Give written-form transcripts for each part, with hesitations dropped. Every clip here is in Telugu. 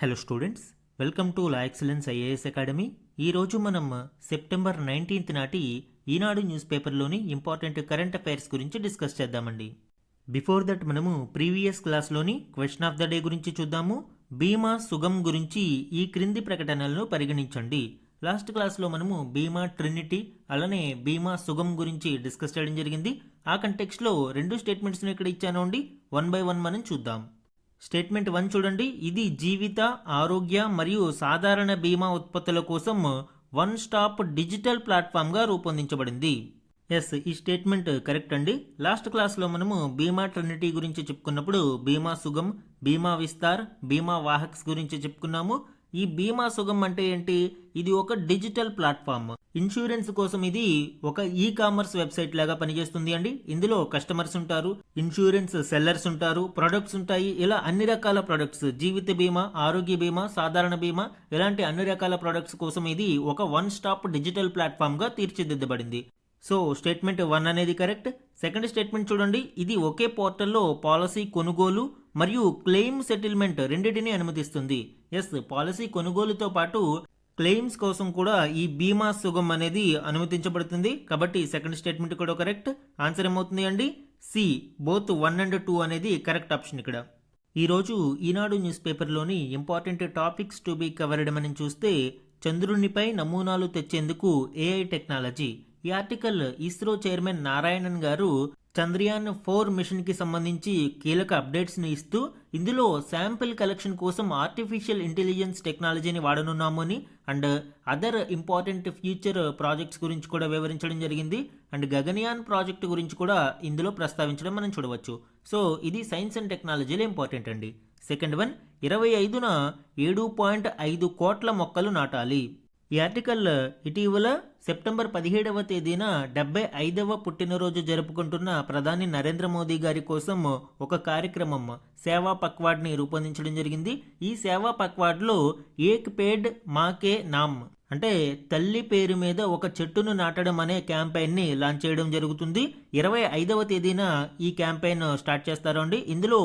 Hello students, welcome to La excellence IAS academy. ఈరోజు మనం సెప్టెంబర్ 19th నాటి ఈనాడు న్యూస్ పేపర్లోని ఇంపార్టెంట్ కరెంట్ అఫైర్స్ గురించి డిస్కస్ చేద్దామండి. బిఫోర్ దట్ మనము ప్రీవియస్ క్లాస్లోని క్వశ్చన్ ఆఫ్ ద డే గురించి చూద్దాము. బీమా సుగమ్ గురించి ఈ క్రింది ప్రకటనలను పరిగణించండి. లాస్ట్ క్లాస్లో మనము బీమా ట్రినిటీ అలానే బీమా సుగమ్ గురించి డిస్కస్ చేయడం జరిగింది. ఆ కంటెక్స్ట్లో రెండు స్టేట్మెంట్స్ని ఇక్కడ ఇచ్చాను అండి. 1 by 1 మనం చూద్దాం. స్టేట్మెంట్ 1 చూడండి. ఇది జీవిత, ఆరోగ్య మరియు సాధారణ బీమా ఉత్పత్తుల కోసం వన్ స్టాప్ డిజిటల్ ప్లాట్ఫామ్గా రూపొందించబడింది. ఎస్, ఈ స్టేట్మెంట్ కరెక్ట్ అండి. లాస్ట్ క్లాస్లో మనము బీమా ట్రినిటీ గురించి చెప్పుకున్నప్పుడు బీమా సుగమ్, బీమా విస్తార్, బీమా వాహక్స్ గురించి చెప్పుకున్నాము. ఈ బీమా సుగమ్ అంటే ఏంటి? ఇది ఒక డిజిటల్ ప్లాట్ఫామ్. ఇన్సూరెన్స్ కోసం ఇది ఒక ఈ కామర్స్ వెబ్సైట్ లాగా పనిచేస్తుంది అండి. ఇందులో కస్టమర్స్ ఉంటారు, ఇన్సూరెన్స్ సెల్లర్స్ ఉంటారు, ప్రొడక్ట్స్ ఉంటాయి. ఇలా అన్ని రకాల ప్రొడక్ట్స్, జీవిత బీమా, ఆరోగ్య బీమా, సాధారణ బీమా, ఇలాంటి అన్ని రకాల ప్రొడక్ట్స్ కోసం ఇది ఒక వన్ స్టాప్ డిజిటల్ ప్లాట్ఫామ్ గా తీర్చిదిద్దబడింది. సో స్టేట్మెంట్ 1 అనేది కరెక్ట్. సెకండ్ స్టేట్మెంట్ చూడండి. ఇది ఒకే పోర్టల్లో పాలసీ కొనుగోలు మరియు క్లెయిమ్ సెటిల్మెంట్ రెండింటినీ అనుమతిస్తుంది. ఎస్, పాలసీ కొనుగోలుతో పాటు క్లెయిమ్స్ కోసం కూడా ఈ బీమా సుగమ్ అనేది అనుమతించబడుతుంది. కాబట్టి సెకండ్ స్టేట్మెంట్ కూడా కరెక్ట్. ఆన్సర్ ఏమవుతుంది అండి? సి, బోత్ 1 and 2 అనేది కరెక్ట్ ఆప్షన్ ఇక్కడ. ఈరోజు ఈనాడు న్యూస్ పేపర్లోని important topics to be covered మనం చూస్తే, చంద్రునిపై నమూనాలు తెచ్చేందుకు ఏఐ టెక్నాలజీ. ఈ ఆర్టికల్ ఇస్రో చైర్మన్ నారాయణన్ గారు చంద్రయాన్ 4 మిషన్ కి సంబంధించి కీలక అప్డేట్స్ ని ఇస్తూ, ఇందులో శాంపిల్ కలెక్షన్ కోసం ఆర్టిఫిషియల్ ఇంటెలిజెన్స్ టెక్నాలజీని వాడనున్నాము అని and other important future projects గురించి కూడా వివరించడం జరిగింది. అండ్ గగనయాన్ ప్రాజెక్ట్ గురించి కూడా ఇందులో ప్రస్తావించడం మనం చూడవచ్చు. సో ఇది సైన్స్ అండ్ టెక్నాలజీలో ఇంపార్టెంట్ అండి. సెకండ్ వన్, 25న 7.5 కోట్ల మొక్కలు నాటాలి. ఈ ఆర్టికల్ ఇటీవల సెప్టెంబర్ 17వ తేదీన 75వ పుట్టినరోజు జరుపుకుంటున్న ప్రధాని నరేంద్ర మోదీ గారి కోసం ఒక కార్యక్రమం సేవా పక్వాడ్ని రూపొందించడం జరిగింది. ఈ సేవా పక్వాడ్లో ఏక్ పేడ్ మాకే నామ్ అంటే తల్లి పేరు మీద ఒక చెట్టును నాటడం అనే క్యాంపెయిన్ని లాంచ్ చేయడం జరుగుతుంది. 25వ తేదీన ఈ క్యాంపెయిన్ స్టార్ట్ చేస్తారు అండి. ఇందులో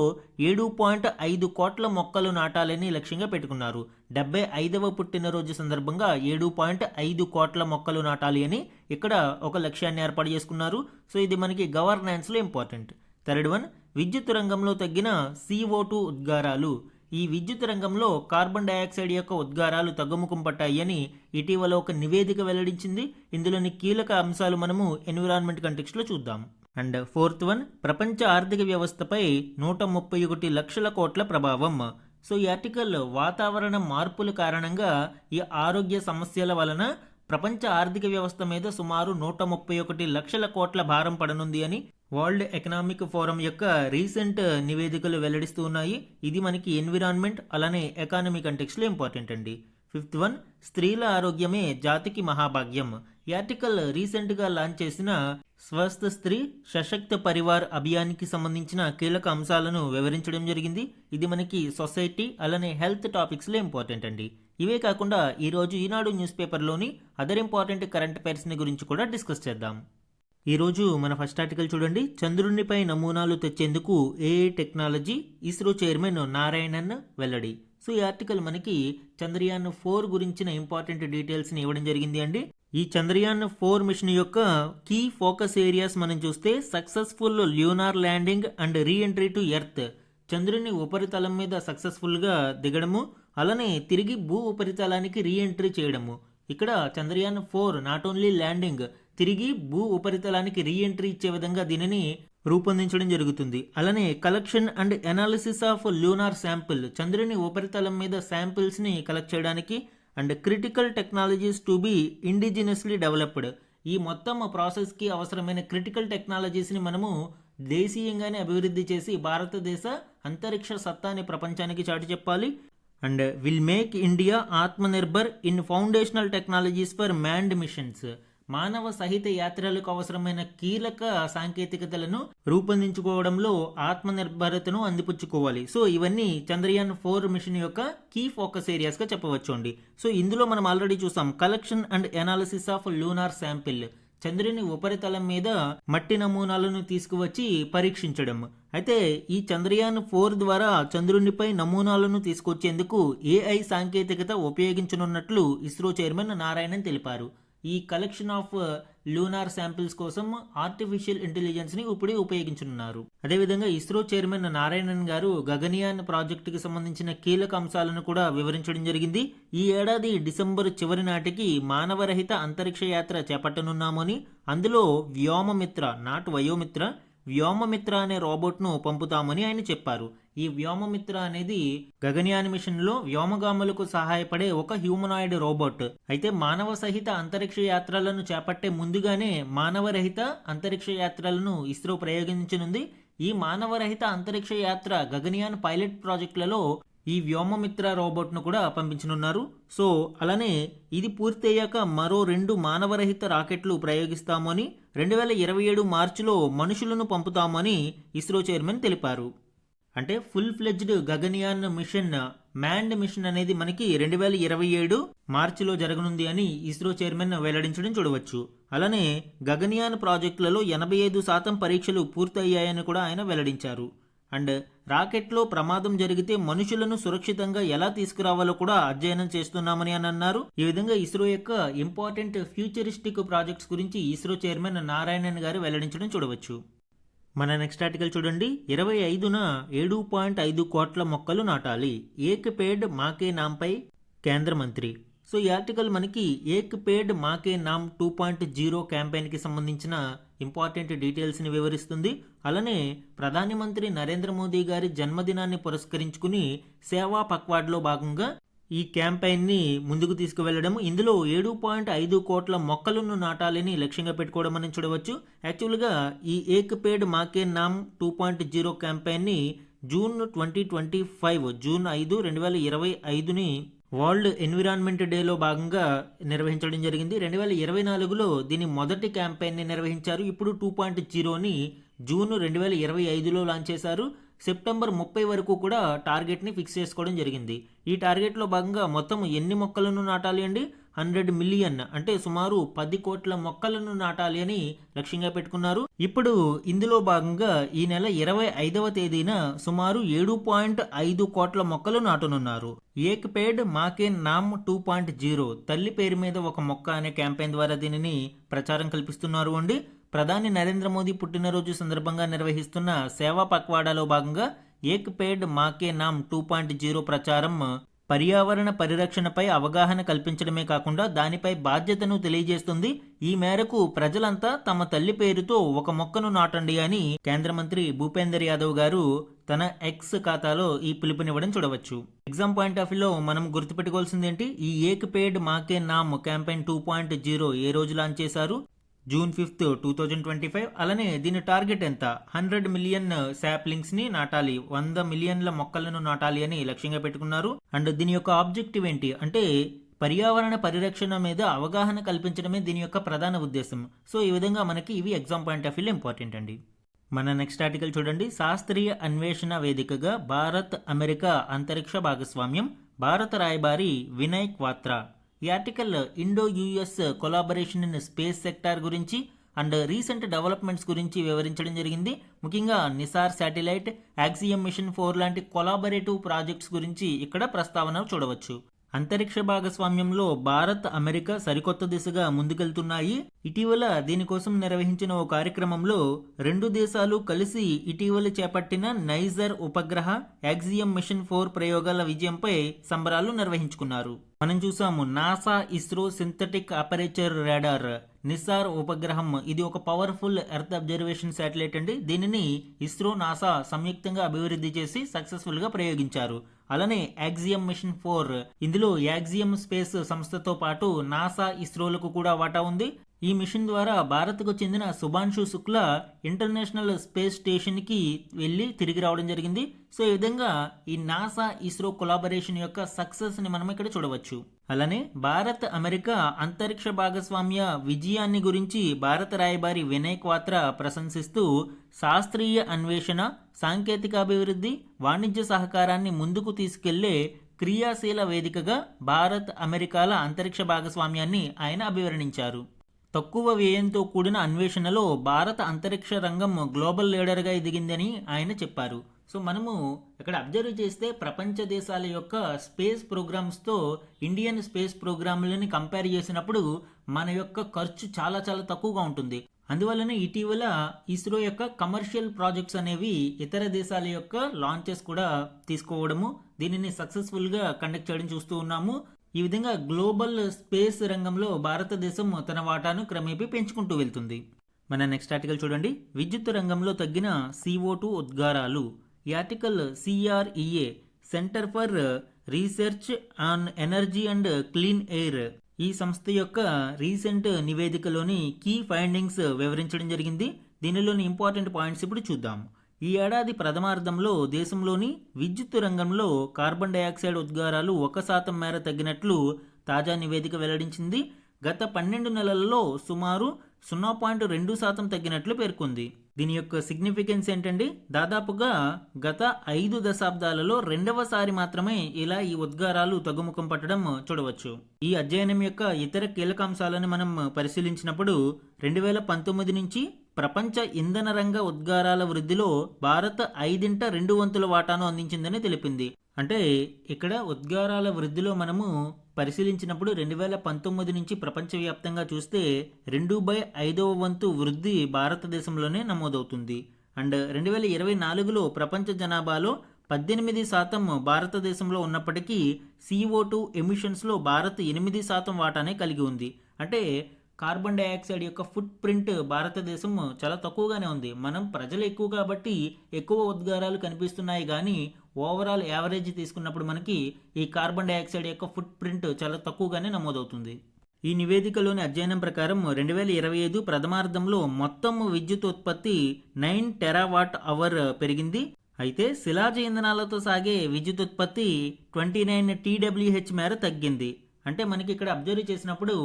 7.5 కోట్ల మొక్కలు నాటాలని లక్ష్యంగా పెట్టుకున్నారు. 75వ పుట్టినరోజు సందర్భంగా 7.5 కోట్ల మొక్కలు నాటాలి అని ఇక్కడ ఒక లక్ష్యాన్ని ఏర్పాటు చేసుకున్నారు. సో ఇది మనకి గవర్నెన్స్లో ఇంపార్టెంట్. థర్డ్ వన్, విద్యుత్ రంగంలో తగ్గిన CO2 ఉద్గారాలు. ఈ విద్యుత్ రంగంలో కార్బన్ డయాక్సైడ్ యొక్క ఉద్గారాలు తగ్గుముఖం పట్టాయి అని ఇటీవల ఒక నివేదిక వెల్లడించింది. ఇందులోని కీలక అంశాలు మనము ఎన్విరాన్మెంట్ కంటెక్స్ట్లో చూద్దాం. అండ్ ఫోర్త్ వన్, ప్రపంచ ఆర్థిక వ్యవస్థపై 131 లక్షల కోట్ల ప్రభావం. సో ఈ ఆర్టికల్ వాతావరణ మార్పుల కారణంగా ఈ ఆరోగ్య సమస్యల వలన ప్రపంచ ఆర్థిక వ్యవస్థ మీద సుమారు 131 లక్షల కోట్ల భారం పడనుంది అని వరల్డ్ ఎకనామిక్ ఫోరం యొక్క రీసెంట్ నివేదికలు వెల్లడిస్తూ ఉన్నాయి. ఇది మనకి ఎన్విరాన్మెంట్ అలానే ఎకానమీ కంటెక్స్లో ఇంపార్టెంట్ అండి. ఫిఫ్త్ వన్, స్త్రీల ఆరోగ్యమే జాతికి మహాభాగ్యం. ఈ ఆర్టికల్ రీసెంట్గా లాంచ్ చేసిన స్వస్థ స్త్రీ సశక్త పరివార్ అభియాన్కి సంబంధించిన కీలక అంశాలను వివరించడం జరిగింది. ఇది మనకి సొసైటీ అలానే హెల్త్ టాపిక్స్లో ఇంపార్టెంట్ అండి. ఇవే కాకుండా ఈరోజు Eenadu news పేపర్లోని other important current అఫైర్స్ని గురించి కూడా డిస్కస్ చేద్దాం. ఈరోజు మన ఫస్ట్ ఆర్టికల్ చూడండి. చంద్రునిపై నమూనాలు తెచ్చేందుకు AI technology, ISRO chairman Narayanan వెల్లడి. సో ఈ ఆర్టికల్ మనకి చంద్రయాన్ 4 గురించిన ఇంపార్టెంట్ డీటెయిల్స్ని ఇవ్వడం జరిగింది అండి. ఈ చంద్రయాన్ 4 మిషన్ యొక్క కీ ఫోకస్ ఏరియాస్ మనం చూస్తే, successful lunar landing and reentry to earth. చంద్రుని ఉపరితలం మీద సక్సెస్ఫుల్గా దిగడము అలానే తిరిగి భూ ఉపరితలానికి రీఎంట్రీ చేయడము. ఇక్కడ చంద్రయాన్ 4 నాట్ ఓన్లీ ల్యాండింగ్, తిరిగి భూ ఉపరితలానికి రీఎంట్రీ ఇచ్చే విధంగా దీనిని రూపొందించడం జరుగుతుంది. అలానే collection and analysis of lunar sample, చంద్రుని ఉపరితలం మీద శాంపిల్స్ని కలెక్ట్ చేయడానికి and critical technologies to be indigenously developed. ఈ మొత్తం ప్రాసెస్కి అవసరమైన క్రిటికల్ టెక్నాలజీస్ని మనము దేశీయంగానే అభివృద్ధి చేసి భారతదేశ అంతరిక్ష సత్తాని ప్రపంచానికి చాటి చెప్పాలి. And will make India Atmanirbhar in foundational technologies for manned machines. మానవ సహిత యాత్రలకు అవసరమైన కీలక సాంకేతికతలను రూపొందించుకోవడంలో ఆత్మనిర్భరతను అందిపుచ్చుకోవాలి. సో ఇవన్నీ చంద్రయాన్ 4 మిషన్ యొక్క కీ ఫోకస్ ఏరియాస్గా చెప్పవచ్చు అండి. సో ఇందులో మనం ఆల్రెడీ చూసాం collection and analysis of lunar sample. చంద్రుని ఉపరితలం మీద మట్టి నమూనాలను తీసుకువచ్చి పరీక్షించడం. అయితే ఈ చంద్రయాన్-4 ద్వారా చంద్రునిపై నమూనాలను తీసుకొచ్చేందుకు ఏఐ సాంకేతికత ఉపయోగించనున్నట్లు ఇస్రో చైర్మన్ నారాయణన్ తెలిపారు. ఈ కలెక్షన్ ఆఫ్ లూనార్ శాంపిల్స్ కోసం ఆర్టిఫిషియల్ ఇంటెలిజెన్స్ ని ఇప్పుడు ఉపయోగించనున్నారు. అదేవిధంగా ఇస్రో చైర్మన్ నారాయణన్ గారు గగనయాన్ ప్రాజెక్టుకి సంబంధించిన కీలక అంశాలను కూడా వివరించడం జరిగింది. ఈ ఏడాది డిసెంబర్ చివరి నాటికి మానవరహిత అంతరిక్ష యాత్ర చేపట్టనున్నామని, అందులో వ్యోమమిత్ర నాట్ వయోమిత్ర వ్యోమమిత్ర అనే రోబోట్ను పంపుతామని ఆయన చెప్పారు. ఈ వ్యోమమిత్ర అనేది గగనయాన్ మిషన్లో వ్యోమగాములకు సహాయపడే ఒక హ్యూమనాయిడ్ రోబోట్. అయితే మానవ సహిత అంతరిక్ష యాత్రలను చేపట్టే ముందుగానే మానవరహిత అంతరిక్ష యాత్రలను ఇస్రో ప్రయోగించనుంది. ఈ మానవరహిత అంతరిక్ష యాత్ర గగనయాన్ పైలట్ ప్రాజెక్టులలో ఈ వ్యోమమిత్ర రోబోట్ను కూడా పంపించనున్నారు. సో అలానే ఇది పూర్తయ్యాక మరో 2 మానవరహిత రాకెట్లు ప్రయోగిస్తామని, 2027 మార్చిలో మనుషులను పంపుతామని ఇస్రో చైర్మన్ తెలిపారు. అంటే full fledged Gaganyaan mission, manned mission అనేది మనకి 2027 మార్చిలో జరగనుంది అని ఇస్రో చైర్మన్ వెల్లడించడం చూడవచ్చు. అలానే గగనయాన్ ప్రాజెక్టులలో 85% పరీక్షలు పూర్తయ్యాయని కూడా ఆయన వెల్లడించారు. అండ్ రాకెట్లో ప్రమాదం జరిగితే మనుషులను సురక్షితంగా ఎలా తీసుకురావాలో కూడా అధ్యయనం చేస్తున్నామని అని అన్నారు. ఈ విధంగా ఇస్రో యొక్క ఇంపార్టెంట్ ఫ్యూచరిస్టిక్ ప్రాజెక్ట్స్ గురించి ఇస్రో చైర్మన్ నారాయణన్ గారు వెల్లడించడం చూడవచ్చు. మన నెక్స్ట్ ఆర్టికల్ చూడండి. 25న 7.5 కోట్ల మొక్కలు నాటాలి, ఏక్ పేడ్ మాకే నాంపై కేంద్ర మంత్రి. సో ఈ ఆర్టికల్ మనకి ఏక్ పేడ్ మాకే నామ్ 2.0 క్యాంపెయిన్కి సంబంధించిన ఇంపార్టెంట్ డీటెయిల్స్ని వివరిస్తుంది. అలానే ప్రధాని మంత్రి నరేంద్ర మోదీ గారి జన్మదినాన్ని పురస్కరించుకుని సేవా పక్వాడ్లో భాగంగా ఈ క్యాంపెయిన్ని ముందుకు తీసుకువెళ్లడం, ఇందులో 7.5 కోట్ల మొక్కలను నాటాలని లక్ష్యంగా పెట్టుకోవడం అని చూడవచ్చు. యాక్చువల్గా ఈ ఏక్ పేడ్ మాకే నామ్ 2.0 campaign June 2025 June 5, 2025ని world environment డేలో భాగంగా నిర్వహించడం జరిగింది. 2024లో దీని మొదటి క్యాంపెయిన్ని నిర్వహించారు. ఇప్పుడు 2.0ని జూన్ 2025లో లాంచ్ చేశారు. సెప్టెంబర్ 30 వరకు కూడా టార్గెట్ని ఫిక్స్ చేసుకోవడం జరిగింది. ఈ టార్గెట్లో భాగంగా మొత్తం ఎన్ని మొక్కలను నాటాలి అండి? 100 మిలియన్ అంటే సుమారు 10 కోట్ల మొక్కలను నాటాలి అని లక్ష్యంగా పెట్టుకున్నారు. ఇప్పుడు ఇందులో భాగంగా ఈ నెల 25వ తేదీన సుమారు 7.5 కోట్ల మొక్కలు నాటనున్నారు. ఏక్ పేడ్ మాకే నామ్ 2.0 తల్లి పేరు మీద ఒక మొక్క అనే క్యాంపెయిన్ ద్వారా దీనిని ప్రచారం కల్పిస్తున్నారు అండి. ప్రధాని నరేంద్ర మోదీ పుట్టినరోజు సందర్భంగా నిర్వహిస్తున్న సేవా పక్వాడాలో భాగంగా ఏక్ పేడ్ మాకే నామ్ 2.0 ప్రచారం పర్యావరణ పరిరక్షణపై అవగాహన కల్పించడమే కాకుండా దానిపై బాధ్యతను తెలియజేస్తుంది. ఈ మేరకు ప్రజలంతా తమ తల్లి పేరుతో ఒక మొక్కను నాటండి అని కేంద్ర మంత్రి భూపేందర్ యాదవ్ గారు తన ఎక్స్ ఖాతాలో ఈ పిలుపునివ్వడం చూడవచ్చు. ఎగ్జామ్ పాయింట్ ఆఫ్ వ్యూలో మనం గుర్తుపెట్టుకోవాల్సింది ఏంటి? ఈ ఏక్ పేడ్ మాకే నామ్ క్యాంపెయిన్ 2.0 ఏ రోజు లాంచ్ చేశారు? జూన్ 5, 2025. అలానే దీని టార్గెట్ ఎంత? 100 మిలియన్ శాప్లింగ్స్ ని నాటాలి, 100 మిలియన్ల మొక్కలను నాటాలి అని లక్ష్యంగా పెట్టుకున్నారు. అండ్ దీని యొక్క ఆబ్జెక్టివ్ ఏంటి అంటే పర్యావరణ పరిరక్షణ మీద అవగాహన కల్పించడమే దీని యొక్క ప్రధాన ఉద్దేశం. సో ఈ విధంగా మనకి ఇవి ఎగ్జామ్ పాయింట్ ఆఫ్ వ్యూలో ఇంపార్టెంట్ అండి. మన నెక్స్ట్ ఆర్టికల్ చూడండి. శాస్త్రీయ అన్వేషణ వేదికగా భారత్ అమెరికా అంతరిక్ష భాగస్వామ్యం, భారత రాయబారి వినయ్ క్వాత్రా. ఈ article Indo US collaboration in space sector గురించి అండ్ రీసెంట్ డెవలప్మెంట్స్ గురించి వివరించడం జరిగింది. ముఖ్యంగా నిసార్ శాటిలైట్, యాక్సియం మిషన్ 4 లాంటి కొలాబరేటివ్ ప్రాజెక్ట్స్ గురించి ఇక్కడ ప్రస్తావన చూడవచ్చు. అంతరిక్ష భాగస్వామ్యంలో భారత్ అమెరికా సరికొత్త దిశగా ముందుకెళ్తున్నాయి. ఇటీవల దీనికోసం నిర్వహించిన ఓ కార్యక్రమంలో 2 దేశాలు కలిసి ఇటీవల చేపట్టిన నైజర్ ఉపగ్రహ, యాక్సియం మిషన్ 4 ప్రయోగాల విజయంపై సంబరాలు నిర్వహించుకున్నారు. మనం చూసాము NASA ISRO synthetic aperture radar Nisar ఉపగ్రహం. ఇది ఒక పవర్ఫుల్ ఎర్త్ అబ్జర్వేషన్ శాటిలైట్ అండి. దీనిని ఇస్రో, నాసా సంయుక్తంగా అభివృద్ధి చేసి సక్సెస్ఫుల్ గా ప్రయోగించారు. అలానే యాక్సియం మిషన్ 4, ఇందులో యాక్సియం స్పేస్ సంస్థతో పాటు నాసా, ఇస్రోలకు కూడా వాటా ఉంది. ఈ మిషన్ ద్వారా భారత్కు చెందిన శుభాంశు శుక్లా ఇంటర్నేషనల్ స్పేస్ స్టేషన్కి వెళ్ళి తిరిగి రావడం జరిగింది. సో ఈ విధంగా ఈ నాసా ఇస్రో కొలాబరేషన్ యొక్క సక్సెస్ని మనం ఇక్కడ చూడవచ్చు. అలానే భారత్ అమెరికా అంతరిక్ష భాగస్వామ్య విజయాన్ని గురించి భారత రాయబారి వినయ్ క్వాత్రా ప్రశంసిస్తూ శాస్త్రీయ అన్వేషణ, సాంకేతికాభివృద్ధి, వాణిజ్య సహకారాన్ని ముందుకు తీసుకెళ్లే క్రియాశీల వేదికగా భారత్ అమెరికాల అంతరిక్ష భాగస్వామ్యాన్ని ఆయన అభివర్ణించారు. తక్కువ వ్యయంతో కూడిన అన్వేషణలో భారత అంతరిక్ష రంగం గ్లోబల్ లీడర్గా ఎదిగిందని ఆయన చెప్పారు. సో మనము ఇక్కడ అబ్జర్వ్ చేస్తే ప్రపంచ దేశాల యొక్క స్పేస్ ప్రోగ్రామ్స్తో ఇండియన్ స్పేస్ ప్రోగ్రాంలని కంపేర్ చేసినప్పుడు మన యొక్క ఖర్చు చాలా చాలా తక్కువగా ఉంటుంది. అందువల్లనే ఇటీవల ఇస్రో యొక్క కమర్షియల్ ప్రాజెక్ట్స్ అనేవి ఇతర దేశాల యొక్క లాంచెస్ కూడా తీసుకోవడము, దీనిని సక్సెస్ఫుల్గా కండక్ట్ చేయడం చూస్తూ ఉన్నాము. ఈ విధంగా గ్లోబల్ స్పేస్ రంగంలో భారతదేశం తన వాటాను క్రమేపీ పెంచుకుంటూ వెళ్తుంది. మన నెక్స్ట్ ఆర్టికల్ చూడండి. విద్యుత్ రంగంలో తగ్గిన CO2 ఉద్గారాలు. ఈ article CREA centre for research on energy and clean air ఈ సంస్థ యొక్క రీసెంట్ నివేదికలోని కీ ఫైండింగ్స్ వివరించడం జరిగింది. దీనిలోని ఇంపార్టెంట్ పాయింట్స్ ఇప్పుడు చూద్దాం. ఈ ఏడాది ప్రథమార్థంలో దేశంలోని విద్యుత్ రంగంలో కార్బన్ డయాక్సైడ్ ఉద్గారాలు 1% మేర తగ్గినట్లు తాజా నివేదిక వెల్లడించింది. గత 12 నెలల్లో సుమారు 0.2% తగ్గినట్లు పేర్కొంది. దీని యొక్క సిగ్నిఫికెన్స్ ఏంటండి? దాదాపుగా గత 5 దశాబ్దాలలో రెండవసారి మాత్రమే ఇలా ఈ ఉద్గారాలు తగ్గుముఖం పట్టడం చూడవచ్చు. ఈ అధ్యయనం యొక్క ఇతర కీలకాంశాలను మనం పరిశీలించినప్పుడు 2019 నుంచి ప్రపంచ ఇంధన రంగ ఉద్గారాల వృద్ధిలో భారత్ 2/5 వాటాను అందించిందని తెలిపింది. అంటే ఇక్కడ ఉద్గారాల వృద్ధిలో మనము పరిశీలించినప్పుడు 2019 నుంచి ప్రపంచవ్యాప్తంగా చూస్తే 2/5 వృద్ధి భారతదేశంలోనే నమోదవుతుంది. అండ్ 2024లో ప్రపంచ జనాభాలో 18% భారతదేశంలో ఉన్నప్పటికీ CO2 ఎమిషన్స్లో భారత్ 8% వాటానే కలిగి ఉంది. అంటే కార్బన్ డైఆక్సైడ్ యొక్క ఫుట్ ప్రింట్ భారతదేశం చాలా తక్కువగానే ఉంది. మనం ప్రజలు ఎక్కువ కాబట్టి ఎక్కువ ఉద్గారాలు కనిపిస్తున్నాయి, కానీ ఓవరాల్ యావరేజ్ తీసుకున్నప్పుడు మనకి ఈ కార్బన్ డైఆక్సైడ్ యొక్క ఫుట్ ప్రింట్ చాలా తక్కువగానే నమోదవుతుంది. ఈ నివేదికలోని అధ్యయనం ప్రకారం 2025 ప్రథమార్థంలో మొత్తం విద్యుత్ ఉత్పత్తి 9 టెరావాట్ అవర్ పెరిగింది. అయితే శిలాజ ఇంధనాలతో సాగే విద్యుత్ ఉత్పత్తి 29 TWh మేర తగ్గింది. అంటే మనకి ఇక్కడ అబ్జర్వ్ చేసినప్పుడు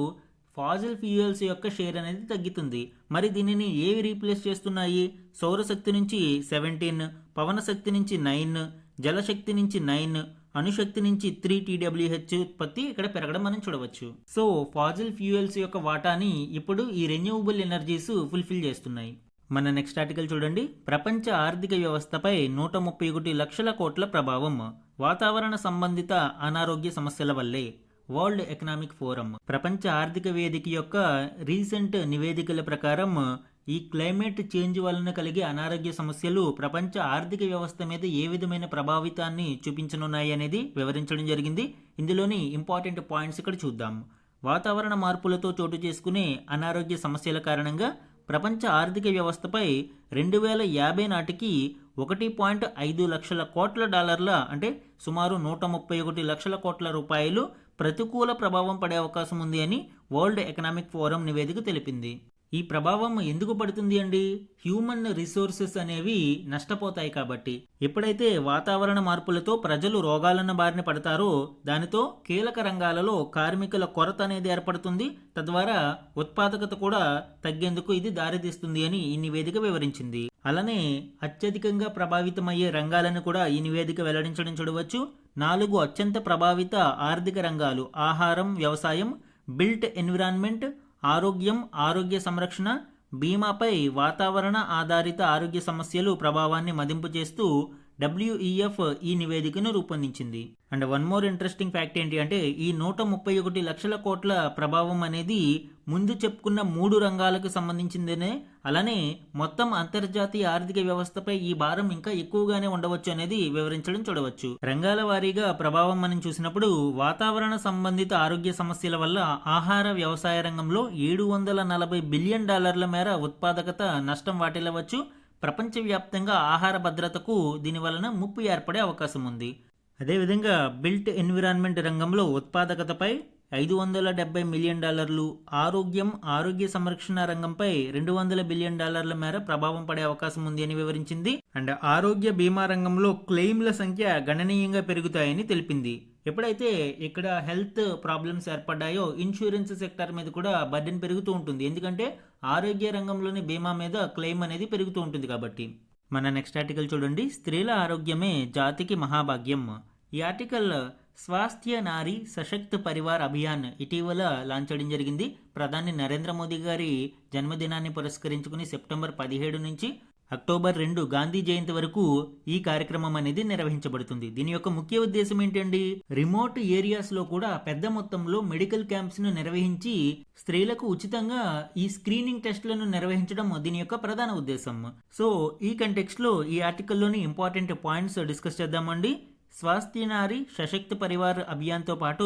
ఫాజిల్ ఫ్యూయల్స్ యొక్క షేర్ అనేది తగ్గుతుంది. మరి దీనిని ఏవి రీప్లేస్ చేస్తున్నాయి? సౌరశక్తి నుంచి 17, పవన శక్తి నుంచి 9, జలశక్తి నుంచి 9, అణుశక్తి నుంచి 3 TWh ఉత్పత్తి ఇక్కడ పెరగడం మనం చూడవచ్చు. సో ఫాజిల్ ఫ్యూయల్స్ యొక్క వాటాని ఇప్పుడు ఈ రెన్యూవబుల్ ఎనర్జీస్ ఫుల్ఫిల్ చేస్తున్నాయి. మన నెక్స్ట్ ఆర్టికల్ చూడండి. ప్రపంచ ఆర్థిక వ్యవస్థపై 131 లక్షల కోట్ల ప్రభావం. వాతావరణ సంబంధిత అనారోగ్య సమస్యల వల్లే. వరల్డ్ ఎకనామిక్ ఫోరం ప్రపంచ ఆర్థిక వేదిక యొక్క రీసెంట్ నివేదికల ప్రకారం ఈ క్లైమేట్ చేంజ్ వలన కలిగే అనారోగ్య సమస్యలు ప్రపంచ ఆర్థిక వ్యవస్థ మీద ఏ విధమైన ప్రభావితాన్ని చూపించనున్నాయి అనేది వివరించడం జరిగింది. ఇందులోని ఇంపార్టెంట్ పాయింట్స్ ఇక్కడ చూద్దాం. వాతావరణ మార్పులతో చోటు చేసుకునే అనారోగ్య సమస్యల కారణంగా ప్రపంచ ఆర్థిక వ్యవస్థపై 2050 నాటికి 1.5 లక్షల కోట్ల డాలర్ల అంటే సుమారు 131 లక్షల కోట్ల రూపాయలు ప్రతికూల ప్రభావం పడే అవకాశం ఉంది అని వరల్డ్ ఎకనామిక్ ఫోరం నివేదిక తెలిపింది. ఈ ప్రభావం ఎందుకు పడుతుంది అండి? హ్యూమన్ రిసోర్సెస్ అనేవి నష్టపోతాయి కాబట్టి. ఎప్పుడైతే వాతావరణ మార్పులతో ప్రజలు రోగాలన్న బారిన పడతారో దానితో కీలక రంగాలలో కార్మికుల కొరత అనేది ఏర్పడుతుంది. తద్వారా ఉత్పాదకత కూడా తగ్గేందుకు ఇది దారితీస్తుంది అని ఈ నివేదిక వివరించింది. అలానే అత్యధికంగా ప్రభావితమయ్యే రంగాలను కూడా ఈ నివేదిక వెల్లడించడం చూడవచ్చు. 4 అత్యంత ప్రభావిత ఆర్థిక రంగాలు: ఆహారం, వ్యవసాయం, బిల్ట్ ఎన్విరాన్మెంట్, ఆరోగ్యం, ఆరోగ్య సంరక్షణ, బీమాపై వాతావరణ ఆధారిత ఆరోగ్య సమస్యలు ప్రభావాన్ని మదింపు చేస్తూ WEF ఈ నివేదికను రూపొందించింది. And one more interesting fact ఏంటి అంటే ఈ 131 లక్షల కోట్ల ప్రభావం అనేది ముందు చెప్పుకున్న 3 రంగాలకు సంబంధించిందనే. అలానే మొత్తం అంతర్జాతీయ ఆర్థిక వ్యవస్థపై ఈ భారం ఇంకా ఎక్కువగానే ఉండవచ్చు అనేది వివరించడం చూడవచ్చు. రంగాల వారీగా ప్రభావం మనం చూసినప్పుడు వాతావరణ సంబంధిత ఆరోగ్య సమస్యల వల్ల ఆహార వ్యవసాయ రంగంలో $740 బిలియన్ మేర ఉత్పాదకత నష్టం వాటిల్లవచ్చు. ప్రపంచవ్యాప్తంగా ఆహార భద్రతకు దీనివలన ముప్పు ఏర్పడే అవకాశం ఉంది. అదేవిధంగా బిల్ట్ ఎన్విరాన్మెంట్ రంగంలో ఉత్పాదకతపై $570 మిలియన్, ఆరోగ్యం, ఆరోగ్య సంరక్షణ రంగంపై $200 బిలియన్ మేర ప్రభావం పడే అవకాశం ఉంది అని వివరించింది. అండ్ ఆరోగ్య బీమా రంగంలో క్లెయిమ్ల సంఖ్య గణనీయంగా పెరుగుతాయని తెలిపింది. ఎప్పుడైతే ఇక్కడ హెల్త్ ప్రాబ్లమ్స్ ఏర్పడ్డాయో ఇన్సూరెన్స్ సెక్టర్ మీద కూడా బర్డెన్ పెరుగుతూ ఉంటుంది. ఎందుకంటే ఆరోగ్య రంగంలోని బీమా మీద క్లెయిమ్ అనేది పెరుగుతూ ఉంటుంది కాబట్టి. మన నెక్స్ట్ ఆర్టికల్ చూడండి. స్త్రీల ఆరోగ్యమే జాతికి మహాభాగ్యం. ఈ ఆర్టికల్ స్వాస్థ్య నారీ సశక్త్ పరివార్ అభియాన్ ఇటీవల లాంచ్ చేయడం జరిగింది. ప్రధాని నరేంద్ర మోదీ గారి జన్మదినాన్ని పురస్కరించుకుని సెప్టెంబర్ 17 నుంచి అక్టోబర్ 2 గాంధీ జయంతి వరకు ఈ కార్యక్రమం అనేది నిర్వహించబడుతుంది. దీని యొక్క ముఖ్య ఉద్దేశం ఏంటండి? రిమోట్ ఏరియాస్ లో కూడా పెద్ద మొత్తంలో మెడికల్ క్యాంప్స్ ను నిర్వహించి స్త్రీలకు ఉచితంగా ఈ స్క్రీనింగ్ టెస్ట్లను నిర్వహించడం దీని యొక్క ప్రధాన ఉద్దేశం. సో ఈ కంటెక్స్ట్ లో ఈ ఆర్టికల్లోని ఇంపార్టెంట్ పాయింట్స్ డిస్కస్ చేద్దామండి. స్వాస్థ్య నారీ సశక్త్ పరివార్ అభియాన్తో పాటు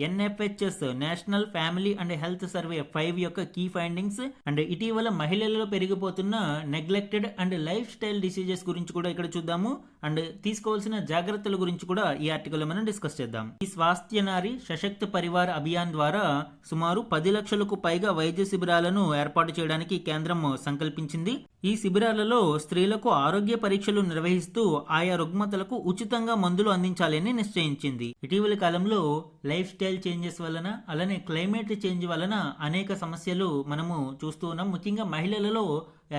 NFHS national family and health survey 5 యొక్క కీ ఫైండింగ్స్ అండ్ ఇటీవల మహిళలలో పెరిగిపోతున్న neglected and life style diseases గురించి కూడా ఇక్కడ చూద్దాము. అండ్ తీసుకోవాల్సిన జాగ్రత్తల గురించి కూడా ఈ ఆర్టికల్లో మనం డిస్కస్ చేద్దాం. ఈ స్వాస్థ్య నారీ సశక్త్ పరివార్ అభియాన్ ద్వారా సుమారు 10 లక్షలకు పైగా వైద్య శిబిరాలను ఏర్పాటు చేయడానికి కేంద్రం సంకల్పించింది. ఈ శిబిరాలలో స్త్రీలకు ఆరోగ్య పరీక్షలు నిర్వహిస్తూ ఆయా రుగ్మతలకు ఉచితంగా మందులు అందించాలని నిశ్చయించింది. ఇటీవలి కాలంలో లైఫ్ స్టైల్ చేంజెస్ వలన అలానే క్లైమేట్ చేంజ్ వలన అనేక సమస్యలు మనము చూస్తూ ఉన్నాం. ముఖ్యంగా మహిళలలో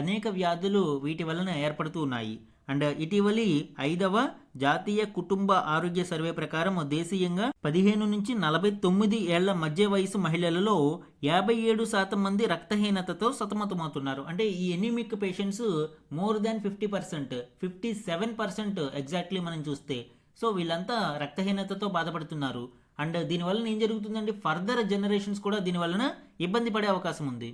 అనేక వ్యాధులు వీటి వలన ఏర్పడుతూ ఉన్నాయి. అండ్ ఇటీవలి 5వ జాతీయ కుటుంబ ఆరోగ్య సర్వే ప్రకారం దేశీయంగా 15 నుంచి 49 ఏళ్ల మధ్య వయసు మహిళలలో 57% మంది రక్తహీనతతో సతమతమవుతున్నారు. అంటే ఈ anaemic patients more than 50%, 57% exactly మనం చూస్తే. సో వీళ్ళంతా రక్తహీనతతో బాధపడుతున్నారు. అండ్ దీనివల్ల ఏం జరుగుతుందండి? ఫర్దర్ జనరేషన్స్ కూడా దీనివలన ఇబ్బంది పడే అవకాశం ఉంది.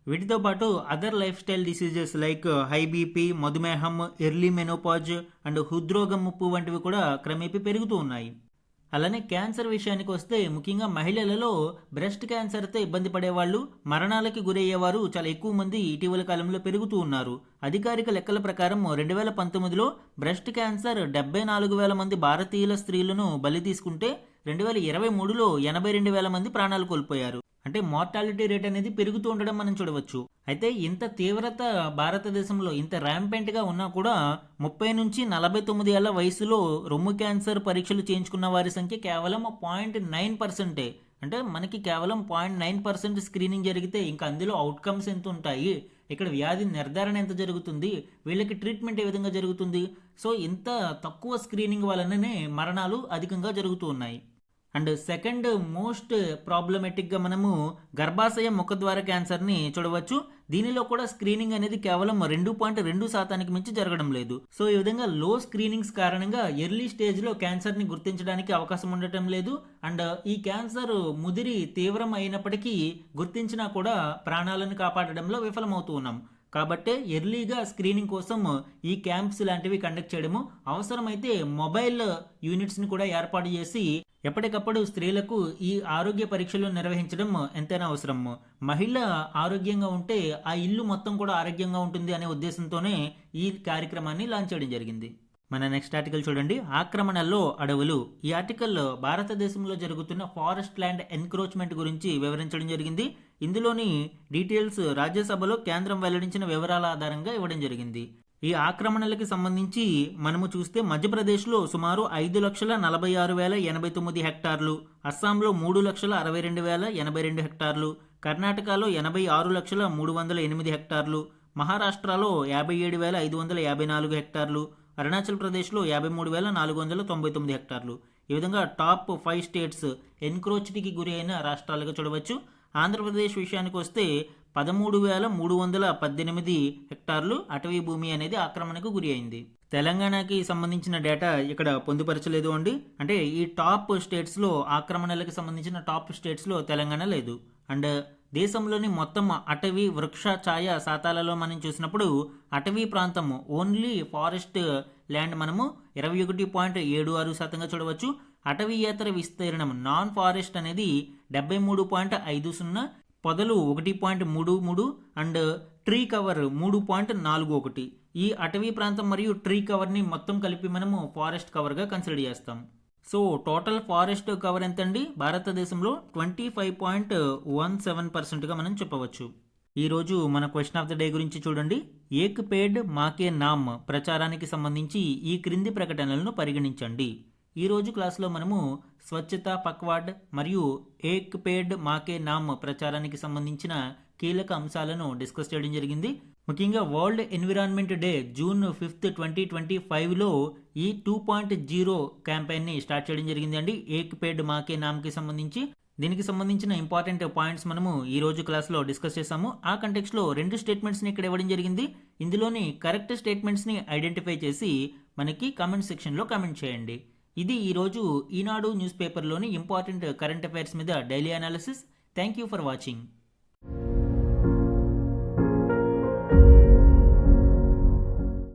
వీటితో పాటు other life style diseases like high BP, మధుమేహం, ఎర్లీ మెనోపాజ్ అండ్ హృద్రోగం ముప్పు వంటివి కూడా క్రమేపీ పెరుగుతూ ఉన్నాయి. అలానే క్యాన్సర్ విషయానికి వస్తే ముఖ్యంగా మహిళలలో బ్రెస్ట్ క్యాన్సర్తో ఇబ్బంది పడేవాళ్ళు, మరణాలకి గురయ్యేవారు చాలా ఎక్కువ మంది ఇటీవల కాలంలో పెరుగుతూ ఉన్నారు. అధికారిక లెక్కల ప్రకారం 2019లో బ్రెస్ట్ క్యాన్సర్ 74,000 మంది భారతీయుల స్త్రీలను బలి తీసుకుంటే 2023లో 82,000 మంది ప్రాణాలు కోల్పోయారు. అంటే మార్టాలిటీ రేట్ అనేది పెరుగుతూ ఉండడం మనం చూడవచ్చు. అయితే ఇంత తీవ్రత భారతదేశంలో ఇంత ర్యాంపెంట్ గా ఉన్నా కూడా 30 నుంచి 49 ఏళ్ల వయసులో రొమ్ము క్యాన్సర్ పరీక్షలు చేయించుకున్న వారి సంఖ్య కేవలం 0.9%. అంటే మనకి కేవలం 0.9% స్క్రీనింగ్ జరిగితే ఇంకా అందులో అవుట్కమ్స్ ఎంత ఉంటాయి, ఇక్కడ వ్యాధి నిర్ధారణ ఎంత జరుగుతుంది, వీళ్ళకి ట్రీట్మెంట్ ఏ విధంగా జరుగుతుంది. సో ఇంత తక్కువ స్క్రీనింగ్ వలననే మరణాలు అధికంగా జరుగుతూ ఉన్నాయి. అండ్ సెకండ్ మోస్ట్ ప్రాబ్లమెటిక్గా మనము గర్భాశయ ముఖద్వార క్యాన్సర్ని చూడవచ్చు. దీనిలో కూడా స్క్రీనింగ్ అనేది కేవలం 2.2% మించి జరగడం లేదు. సో ఈ విధంగా లో స్క్రీనింగ్స్ కారణంగా ఎర్లీ స్టేజ్లో క్యాన్సర్ని గుర్తించడానికి అవకాశం ఉండటం లేదు. అండ్ ఈ క్యాన్సర్ ముదిరి తీవ్రం అయినప్పటికీ గుర్తించినా కూడా ప్రాణాలను కాపాడడంలో విఫలమవుతూ ఉన్నాం. కాబట్టి ఎర్లీగా స్క్రీనింగ్ కోసం ఈ క్యాంప్స్ లాంటివి కండక్ట్ చేయడము, అవసరమైతే మొబైల్ యూనిట్స్ని కూడా ఏర్పాటు చేసి ఎప్పటికప్పుడు స్త్రీలకు ఈ ఆరోగ్య పరీక్షలు నిర్వహించడం ఎంతైనా అవసరం. మహిళ ఆరోగ్యంగా ఉంటే ఆ ఇల్లు మొత్తం కూడా ఆరోగ్యంగా ఉంటుంది అనే ఉద్దేశంతోనే ఈ కార్యక్రమాన్ని లాంచ్ చేయడం జరిగింది. మన నెక్స్ట్ ఆర్టికల్ చూడండి, ఆక్రమణల్లో అడవులు. ఈ ఆర్టికల్ భారతదేశంలో జరుగుతున్న ఫారెస్ట్ ల్యాండ్ ఎన్క్రోచ్మెంట్ గురించి వివరించడం జరిగింది. ఇందులోని డీటెయిల్స్ రాజ్యసభలో కేంద్రం వెల్లడించిన వివరాల ఆధారంగా ఇవ్వడం జరిగింది. ఈ ఆక్రమణలకి సంబంధించి మనము చూస్తే మధ్యప్రదేశ్లో సుమారు 5,46,089 హెక్టార్లు, అస్సాంలో 3,62,082 హెక్టార్లు, కర్ణాటకలో 86,308 హెక్టార్లు, మహారాష్ట్రలో 57,554 హెక్టార్లు, అరుణాచల్ ప్రదేశ్లో 53,499 హెక్టార్లు. ఈ విధంగా టాప్ 5 స్టేట్స్ ఎన్క్రోచ్కి గురి అయిన రాష్ట్రాలుగా చూడవచ్చు. ఆంధ్రప్రదేశ్ విషయానికి వస్తే 13,318 హెక్టార్లు అటవీ భూమి అనేది ఆక్రమణకు గురి అయింది. తెలంగాణకి సంబంధించిన డేటా ఇక్కడ పొందుపరచలేదు అండి. అంటే ఈ టాప్ స్టేట్స్లో ఆక్రమణలకు సంబంధించిన టాప్ స్టేట్స్లో తెలంగాణ లేదు. అండ్ దేశంలోని మొత్తం అటవీ వృక్ష ఛాయ శాతాలలో మనం చూసినప్పుడు అటవీ ప్రాంతం ఓన్లీ ఫారెస్ట్ ల్యాండ్ మనము 21.76% చూడవచ్చు. అటవీయేతర విస్తీర్ణం నాన్ ఫారెస్ట్ అనేది 73.50, పొదలు 1.33 అండ్ ట్రీ కవర్ 3.41. ఈ అటవీ ప్రాంతం మరియు ట్రీ కవర్ని మొత్తం కలిపి మనము ఫారెస్ట్ కవర్గా కన్సిడర్ చేస్తాం. సో టోటల్ ఫారెస్ట్ కవర్ ఎంతండి? భారతదేశంలో 25.17%గా మనం చెప్పవచ్చు. ఈరోజు మన క్వశ్చన్ ఆఫ్ ద డే గురించి చూడండి. ఏక్ పేడ్ మాకే నామ్ ప్రచారానికి సంబంధించి ఈ క్రింది ప్రకటనలను పరిగణించండి. ఈరోజు క్లాస్లో మనము స్వచ్ఛత పక్వాడ్ మరియు ఏక్ పేడ్ మాకే నామ్ ప్రచారానికి సంబంధించిన కీలక అంశాలను డిస్కస్ చేయడం జరిగింది. ముఖ్యంగా వరల్డ్ ఎన్విరాన్మెంట్ డే జూన్ 5, 2025లో ఈ 2.0 క్యాంపెయిన్ని స్టార్ట్ చేయడం జరిగిందండి. ఏక్ పేడ్ మాకే నామ్కి సంబంధించి. దీనికి సంబంధించిన ఇంపార్టెంట్ పాయింట్స్ మనము ఈ రోజు క్లాస్లో డిస్కస్ చేసాము. ఆ కంటెక్స్లో 2 స్టేట్మెంట్స్ని ఇక్కడ ఇవ్వడం జరిగింది. ఇందులోని కరెక్ట్ స్టేట్మెంట్స్ని ఐడెంటిఫై చేసి మనకి కామెంట్ సెక్షన్లో కామెంట్ చేయండి. ఇది ఈరోజు ఈనాడు న్యూస్ పేపర్లోని ఇంపార్టెంట్ కరెంట్ అఫైర్స్ మీద daily analysis. Thank you for watching.